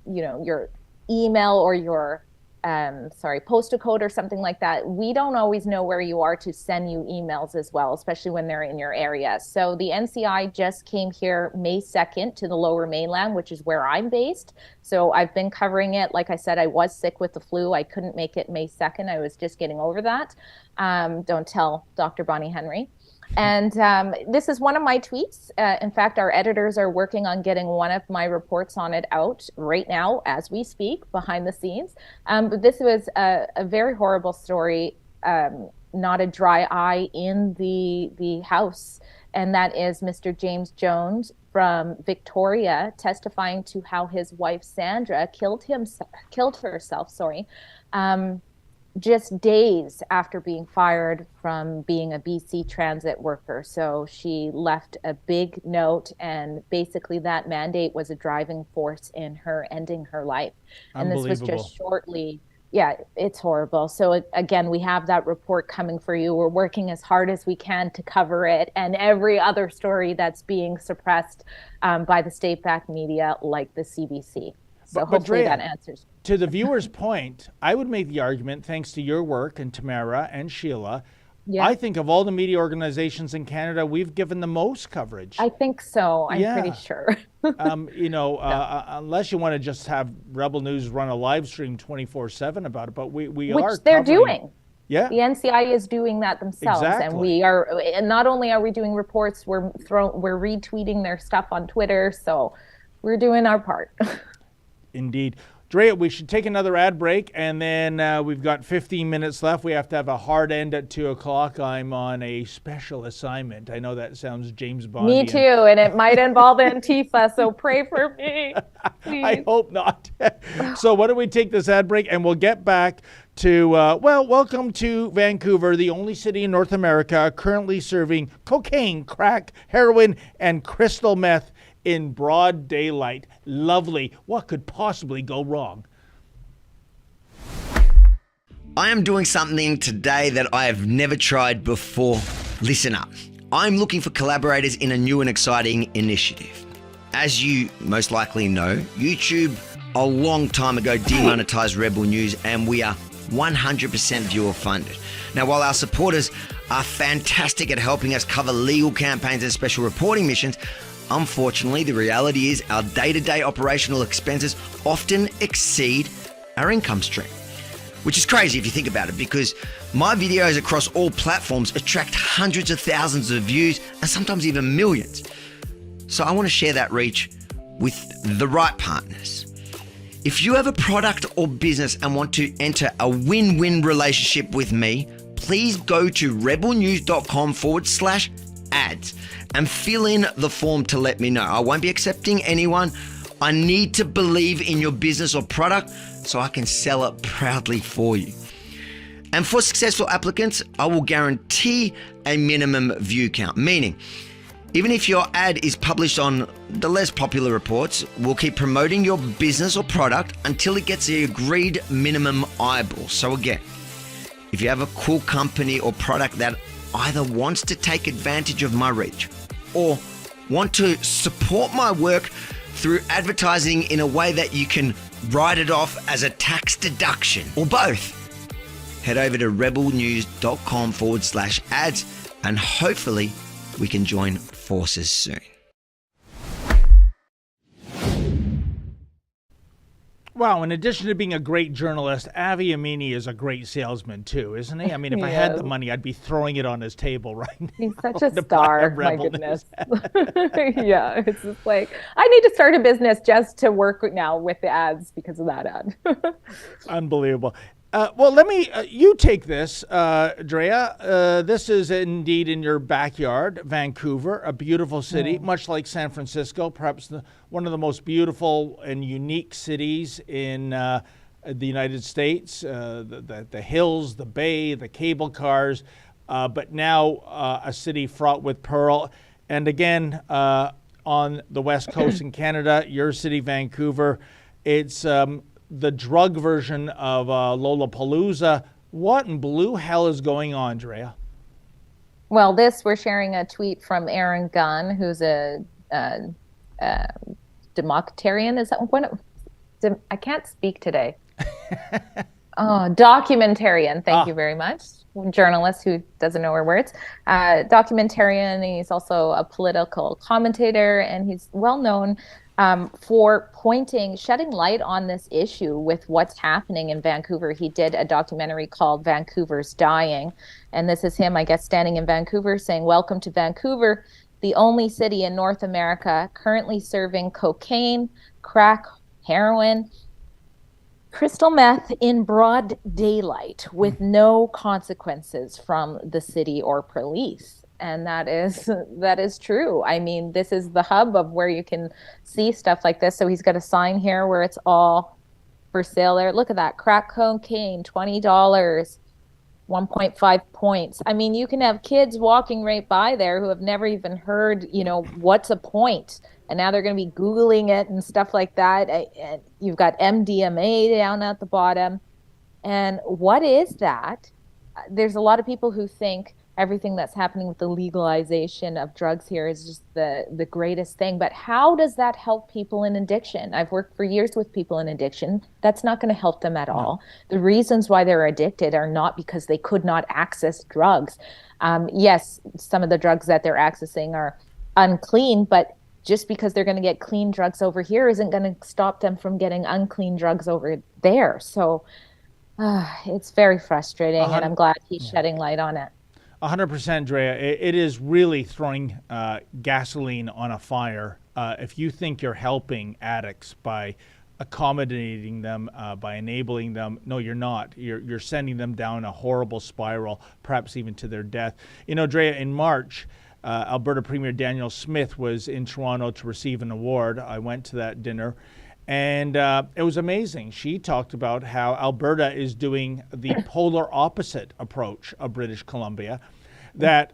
your email or your postal code or something like that, we don't always know where you are to send you emails as well, especially when they're in your area. So the NCI just came here May 2nd to the Lower Mainland, which is where I'm based. So I've been covering it. Like I said, I was sick with the flu. I couldn't make it May 2nd. I was just getting over that. Don't tell Dr. Bonnie Henry. And this is one of my tweets. In fact, our editors are working on getting one of my reports on it out right now as we speak, behind the scenes. But this was a very horrible story, not a dry eye in the House. And that is Mr. James Jones from Victoria testifying to how his wife, Sandra, killed herself, just days after being fired from being a BC transit worker. So she left a big note, and basically that mandate was a driving force in her ending her life. And this was just shortly. Yeah, it's horrible. So again, we have that report coming for you. We're working as hard as we can to cover it, and every other story that's being suppressed by the state-backed media like the CBC. So hopefully that answers. To the viewer's point, I would make the argument, thanks to your work and Tamara and Sheila, I think of all the media organizations in Canada, we've given the most coverage. I think so. I'm pretty sure. Unless you want to just have Rebel News run a live stream 24/7 about it, but we Which are they're covering. doing. Yeah. The NCI is doing that themselves. Exactly. And we are, and not only are we doing reports, we're retweeting their stuff on Twitter. So we're doing our part. Indeed. Drea, we should take another ad break, and then we've got 15 minutes left. We have to have a hard end at 2 o'clock. I'm on a special assignment. I know that sounds James Bond. Me too, and it might involve Antifa, so pray for me, please. I hope not. So why don't we take this ad break, and we'll get back to, welcome to Vancouver, the only city in North America currently serving cocaine, crack, heroin, and crystal meth in broad daylight. Lovely. What could possibly go wrong? I am doing something today that I have never tried before. Listen up. I'm looking for collaborators in a new and exciting initiative. As you most likely know, YouTube a long time ago demonetized Rebel News, and we are 100% viewer funded. Now, while our supporters are fantastic at helping us cover legal campaigns and special reporting missions, unfortunately, the reality is our day-to-day operational expenses often exceed our income stream. Which is crazy if you think about it, because my videos across all platforms attract hundreds of thousands of views and sometimes even millions. So I want to share that reach with the right partners. If you have a product or business and want to enter a win-win relationship with me, please go to rebelnews.com/ads and fill in the form to let me know. I won't be accepting anyone. I need to believe in your business or product so I can sell it proudly for you. And for successful applicants, I will guarantee a minimum view count, meaning even if your ad is published on the less popular reports, we'll keep promoting your business or product until it gets the agreed minimum eyeball. So again, if you have a cool company or product that either wants to take advantage of my reach or want to support my work through advertising in a way that you can write it off as a tax deduction, or both, head over to rebelnews.com/ads and hopefully we can join forces soon. Wow, in addition to being a great journalist, Avi Amini is a great salesman too, isn't he? I mean, if I had the money, I'd be throwing it on his table right now. He's such a to buy star, my Rebel goodness. News. Yeah, it's just like, I need to start a business just to work now with the ads because of that ad. Unbelievable. Well, let me, you take this, Drea. This is indeed in your backyard, Vancouver, a beautiful city, much like San Francisco, perhaps one of the most beautiful and unique cities in the United States. The hills, the bay, the cable cars, but now a city fraught with peril. And again, on the West Coast in Canada, your city, Vancouver, it's the drug version of Lollapalooza. What in blue hell is going on, Drea? Well, we're sharing a tweet from Aaron Gunn, who's a democratarian. Is that one? I can't speak today. Documentarian. Thank you very much. Journalist who doesn't know her words. Documentarian. He's also a political commentator, and he's well known for shedding light on this issue with what's happening in Vancouver. He did a documentary called Vancouver's Dying. And this is him, I guess, standing in Vancouver saying, "Welcome to Vancouver, the only city in North America currently serving cocaine, crack, heroin, crystal meth in broad daylight with no consequences from the city or police." And that is true. I mean, this is the hub of where you can see stuff like this. So he's got a sign here where it's all for sale there. Look at that. Crack cocaine, $20, 1.5 points. I mean, you can have kids walking right by there who have never even heard, what's a point. And now they're going to be Googling it and stuff like that. And you've got MDMA down at the bottom. And what is that? There's a lot of people who think everything that's happening with the legalization of drugs here is just the greatest thing. But how does that help people in addiction? I've worked for years with people in addiction. That's not going to help them at all. The reasons why they're addicted are not because they could not access drugs. Yes, some of the drugs that they're accessing are unclean, but just because they're going to get clean drugs over here isn't going to stop them from getting unclean drugs over there. So it's very frustrating, and I'm glad he's shedding light on it. 100%, Drea. It is really throwing gasoline on a fire. If you think you're helping addicts by accommodating them, by enabling them, no, you're not. You're sending them down a horrible spiral, perhaps even to their death. Drea, in March, Alberta Premier Danielle Smith was in Toronto to receive an award. I went to that dinner. And it was amazing. She talked about how Alberta is doing the polar opposite approach of British Columbia, that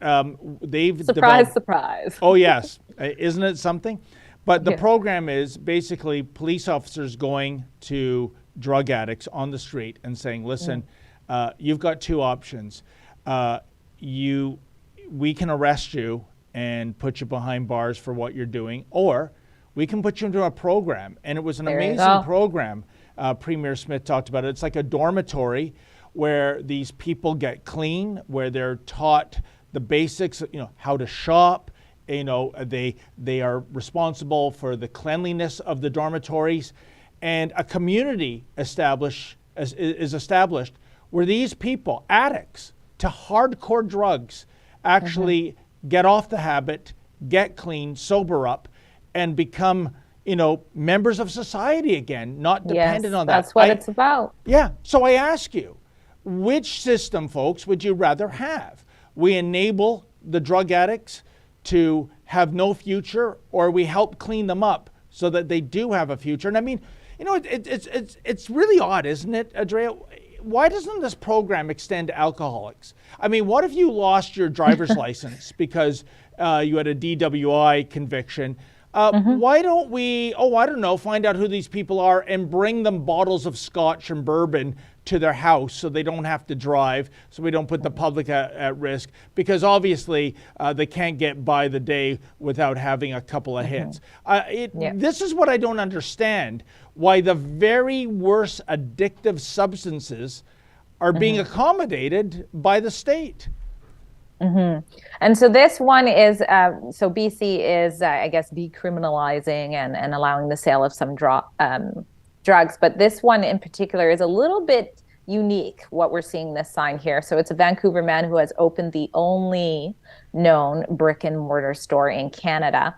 they've surprise. Oh, yes. Isn't it something? But the program is basically police officers going to drug addicts on the street and saying, listen, you've got two options. We can arrest you and put you behind bars for what you're doing, or we can put you into a program. And it was an amazing program. Premier Smith talked about it. It's like a dormitory where these people get clean, where they're taught the basics, how to shop. They are responsible for the cleanliness of the dormitories, and a community is established where these people, addicts to hardcore drugs, actually get off the habit, get clean, sober up, and become, members of society again, not dependent on that. That's what it's about. Yeah. So I ask you, which system, folks, would you rather have? We enable the drug addicts to have no future, or we help clean them up so that they do have a future? And I mean, it's really odd, isn't it, Andrea? Why doesn't this program extend to alcoholics? I mean, what if you lost your driver's license because you had a DWI conviction? Why don't we, find out who these people are and bring them bottles of scotch and bourbon to their house so they don't have to drive, so we don't put the public at risk, because obviously they can't get by the day without having a couple of hits. This is what I don't understand, why the very worst addictive substances are being accommodated by the state. And so this one is, so BC is, I guess, decriminalizing and allowing the sale of some drugs. But this one in particular is a little bit unique, what we're seeing this sign here. So it's a Vancouver man who has opened the only known brick and mortar store in Canada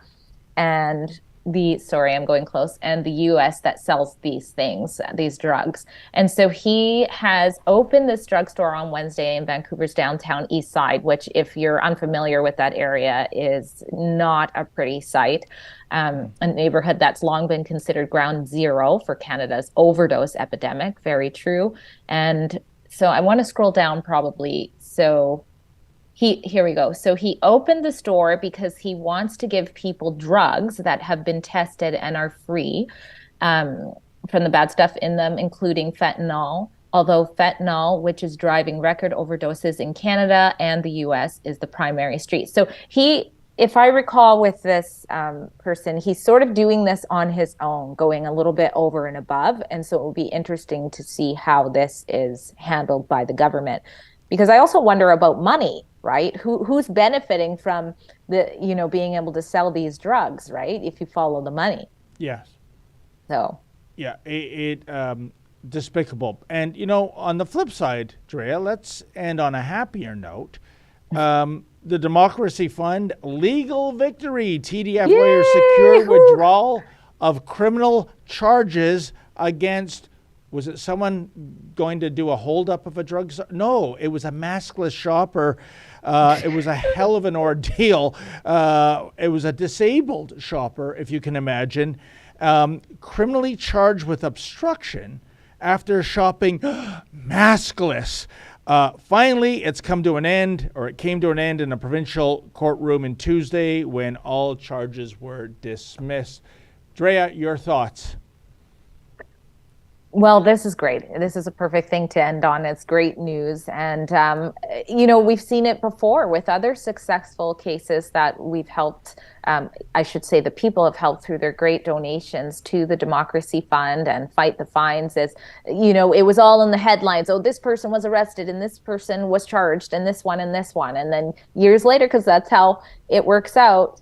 and I'm going close, and the US that sells these things, these drugs. And so he has opened this drugstore on Wednesday in Vancouver's downtown east side, which, if you're unfamiliar with that area, is not a pretty sight. A neighborhood that's long been considered ground zero for Canada's overdose epidemic. Very true. And so I want to scroll down probably. So here we go. So he opened the store because he wants to give people drugs that have been tested and are free from the bad stuff in them, including fentanyl. Although fentanyl, which is driving record overdoses in Canada and the US, is the primary street. So if I recall with this person, he's sort of doing this on his own, going a little bit over and above. And so it will be interesting to see how this is handled by the government. Because I also wonder about money, right? Who's benefiting from being able to sell these drugs, right? If you follow the money. Yes. So. Yeah, despicable. And, on the flip side, Drea, let's end on a happier note. The Democracy Fund, legal victory. TDF lawyers secure withdrawal of criminal charges against, was it someone going to do a holdup of a drug? No, it was a maskless shopper. It was a hell of an ordeal. It was a disabled shopper, if you can imagine, criminally charged with obstruction after shopping maskless. Finally, it came to an end in a provincial courtroom on Tuesday when all charges were dismissed. Drea, your thoughts? Well, this is great. This is a perfect thing to end on. It's great news. And, we've seen it before with other successful cases that we've helped. I should say the people have helped through their great donations to the Democracy Fund and Fight the Fines. It was all in the headlines. Oh, this person was arrested and this person was charged and this one and this one. And then years later, because that's how it works out,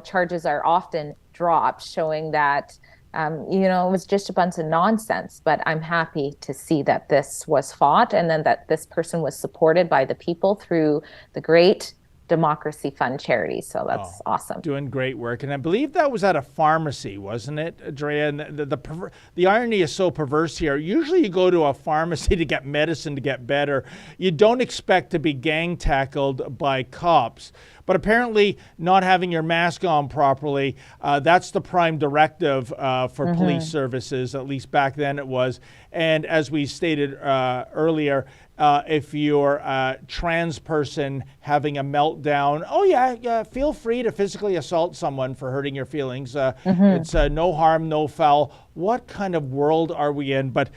charges are often dropped, showing that it was just a bunch of nonsense. But I'm happy to see that this was fought and then that this person was supported by the people through the great Democracy Fund charity. So that's awesome. Doing great work. And I believe that was at a pharmacy, wasn't it, Drea? And the irony is so perverse here. Usually you go to a pharmacy to get medicine to get better. You don't expect to be gang tackled by cops. But apparently not having your mask on properly, that's the prime directive for police services, at least back then it was. And as we stated earlier, if you're a trans person having a meltdown, feel free to physically assault someone for hurting your feelings. It's no harm, no foul. What kind of world are we in? But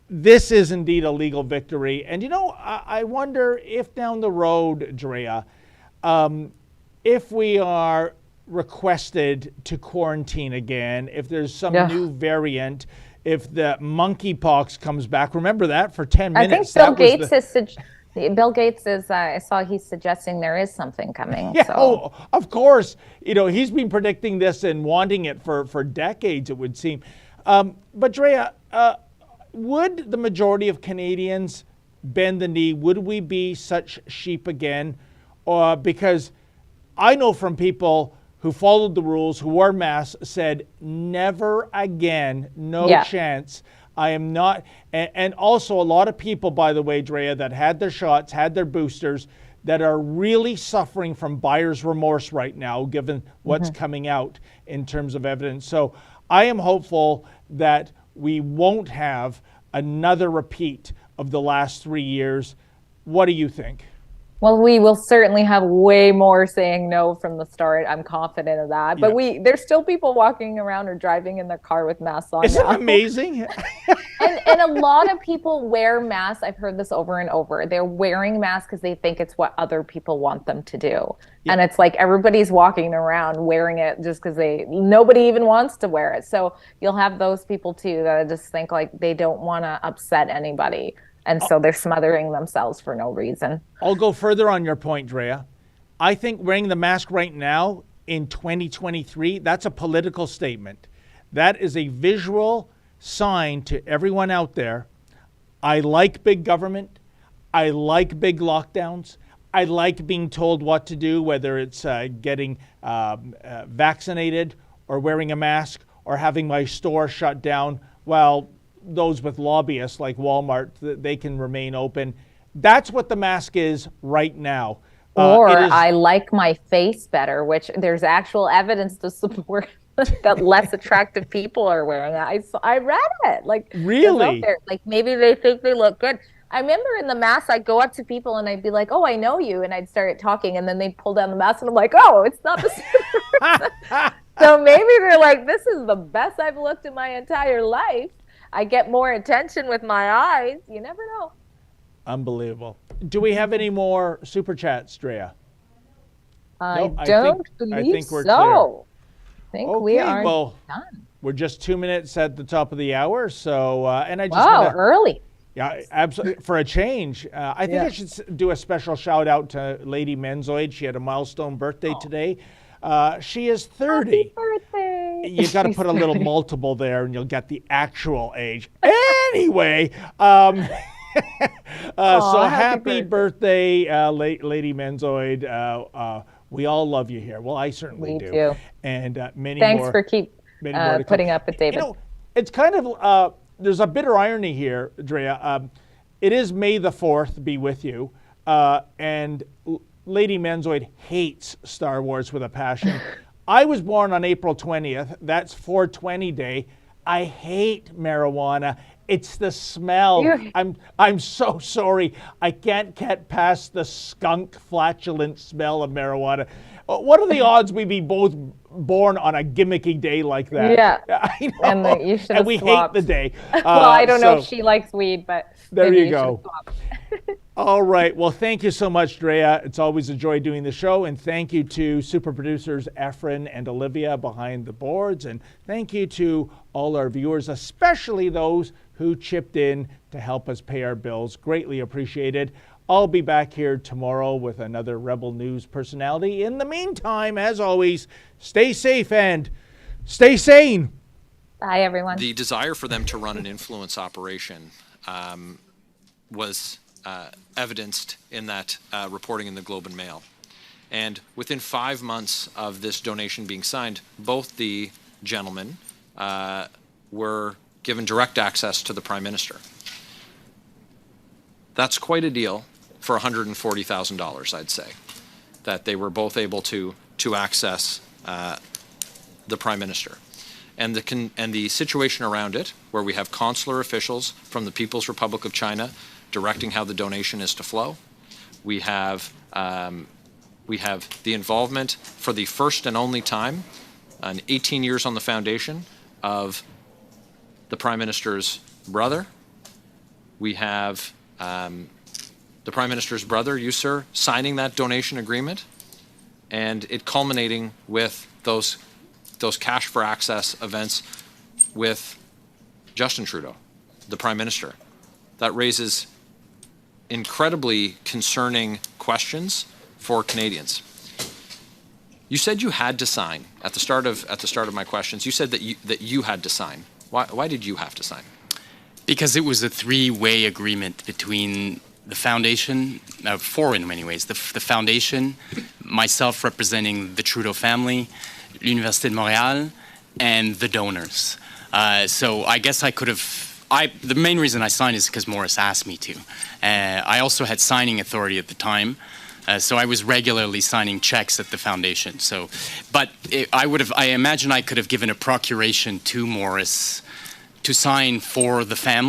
this is indeed a legal victory. And, I wonder if down the road, Drea, if we are requested to quarantine again, if there's some new variant, if the monkeypox comes back, remember that for 10 minutes. I think Bill Gates is, I saw he's suggesting there is something coming. Yeah, of course. He's been predicting this and wanting it for decades, it would seem. But Drea, would the majority of Canadians bend the knee? Would we be such sheep again? Because I know from people who followed the rules, who wore masks, said, never again, no chance. I am not. And also a lot of people, by the way, Drea, that had their shots, had their boosters, that are really suffering from buyer's remorse right now, given what's coming out in terms of evidence. So I am hopeful that we won't have another repeat of the last 3 years. What do you think? Well, we will certainly have way more saying no from the start. I'm confident of that. But there's still people walking around or driving in their car with masks on. Isn't it amazing? and a lot of people wear masks. I've heard this over and over. They're wearing masks because they think it's what other people want them to do. Yeah. And it's like everybody's walking around wearing it just because nobody even wants to wear it. So you'll have those people too that just think like they don't want to upset anybody. And so they're smothering themselves for no reason. I'll go further on your point, Drea. I think wearing the mask right now in 2023, that's a political statement That is a visual sign to everyone out there. I like big government. I like big lockdowns. I like being told what to do, whether it's getting vaccinated or wearing a mask or having my store shut down. Well, those with lobbyists like Walmart, they can remain open. That's what the mask is right now. I like my face better, which there's actual evidence to support that less attractive people are wearing it. I read it. Like, really? Like, maybe they think they look good. I remember in the mask, I'd go up to people and I'd be like, "Oh, I know you," and I'd start talking, and then they'd pull down the mask, and I'm like, "Oh, it's not the same person." So maybe they're like, "This is the best I've looked in my entire life. I get more attention with my eyes." You never know. Unbelievable. Do we have any more super chats, Drea? I think we're clear. I think we are done. We're just 2 minutes at the top of the hour, so and I just early. Yeah, absolutely. For a change, I think I should do a special shout out to Lady Menzoid. She had a milestone birthday today. She is 30. Happy birthday. You got to put a little multiple there, and you'll get the actual age. Anyway, so happy birthday, Lady Menzoid. We all love you here. Well, I certainly do. Too. And many Thanks more. Thanks for putting up with David. You know, it's kind of there's a bitter irony here, Drea. It is May the 4th, be with you, and Lady Menzoid hates Star Wars with a passion. I was born on April 20th. That's 420 Day. I hate marijuana. It's the smell. I'm so sorry. I can't get past the skunk, flatulent smell of marijuana. What are the odds we be both born on a gimmicky day like that? Yeah, I know. And you should have we swapped. hate the day. Well, I don't know if she likes weed, but there maybe you go. All right. Well, thank you so much, Drea. It's always a joy doing the show. And thank you to super producers Efren and Olivia behind the boards. And thank you to all our viewers, especially those who chipped in to help us pay our bills. Greatly appreciated. I'll be back here tomorrow with another Rebel News personality. In the meantime, as always, stay safe and stay sane. Bye, everyone. The desire for them to run an influence operation was evidenced in that reporting in the Globe and Mail. And within 5 months of this donation being signed, both the gentlemen were given direct access to the Prime Minister. That's quite a deal for $140,000, I'd say, that they were both able to access the Prime Minister. And the situation around it, where we have consular officials from the People's Republic of China directing how the donation is to flow. We have the involvement for the first and only time in 18 years on the foundation of the Prime Minister's brother. We have the Prime Minister's brother, you sir, signing that donation agreement, and it culminating with those cash for access events with Justin Trudeau, the Prime Minister. That raises incredibly concerning questions for Canadians. You said you had to sign at the start of my questions. You said that you had to sign. Why did you have to sign? Because it was a three-way agreement between the foundation, four in many ways. The foundation, myself representing the Trudeau family, l'Université de Montréal, and the donors. So I guess I could have. The main reason I signed is because Morris asked me to. I also had signing authority at the time, so I was regularly signing checks at the foundation. So, but I imagine I could have given a procuration to Morris to sign for the family.